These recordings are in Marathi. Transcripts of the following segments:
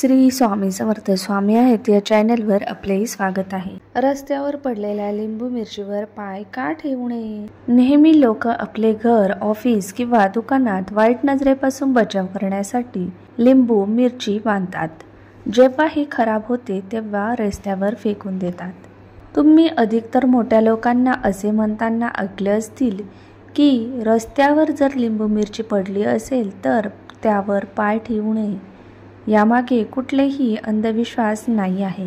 श्री स्वामी समर्थ स्वामी आहेत या चॅनलवर आपले स्वागत आहे। रस्त्यावर पडलेल्या लिंबू मिरचीवर पाय का ठेवू नये? नेहमी लोक आपले घर, ऑफिस किंवा दुकानात वाईट नजरेपासून बचाव करण्यासाठी लिंबू मिरची बांधतात। जेव्हा ही खराब होते तेव्हा रस्त्यावर फेकून देतात। तुम्ही अधिकतर मोठ्या लोकांना असे म्हणताना ऐकले असतील की रस्त्यावर जर लिंबू मिरची पडली असेल तर त्यावर पाय ठेवू नये। यामागे कुठलेही अंधविश्वास नाही आहे,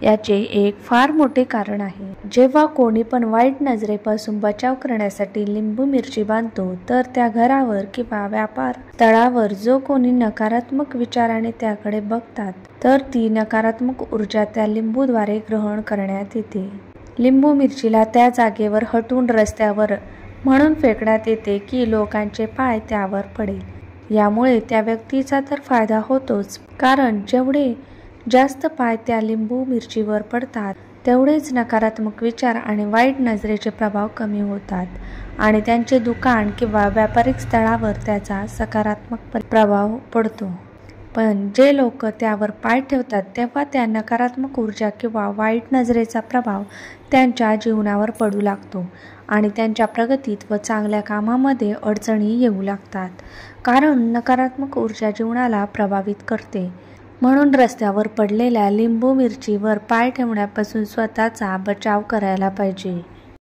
याचे एक फार मोठे कारण आहे। जेव्हा कोणी पण वाईट नजरेपासून बचाव करण्यासाठी लिंबू मिरची बांधतो तर त्या घरावर किंवा व्यापार स्थळावर जो कोणी नकारात्मक विचाराने त्याकडे बघतात तर ती नकारात्मक ऊर्जा त्या लिंबूद्वारे ग्रहण करण्यात येते। लिंबू मिरचीला त्या जागेवर हटवून रस्त्यावर म्हणून फेकण्यात येते की लोकांचे पाय त्यावर पडेल। यामुळे त्या व्यक्तीचा तर फायदा होतोच, कारण जेवढे जास्त पाय त्या लिंबू मिरचीवर पडतात तेवढेच नकारात्मक विचार आणि वाईट नजरेचे प्रभाव कमी होतात आणि त्यांचे दुकान किंवा व्यापारिक स्थळावर त्याचा सकारात्मक प्रभाव पडतो। पण जे लोक त्यावर पाय ठेवतात तेव्हा त्या नकारात्मक ऊर्जा किंवा वाईट नजरेचा प्रभाव त्यांच्या जीवनावर पडू लागतो आणि त्यांच्या प्रगतीत व चांगल्या कामामध्ये अडचणी येऊ लागतात, कारण नकारात्मक ऊर्जा जीवनाला प्रभावित करते। म्हणून रस्त्यावर पडलेल्या लिंबू मिरचीवर पाय ठेवण्यापासून स्वतःचा बचाव करायला पाहिजे।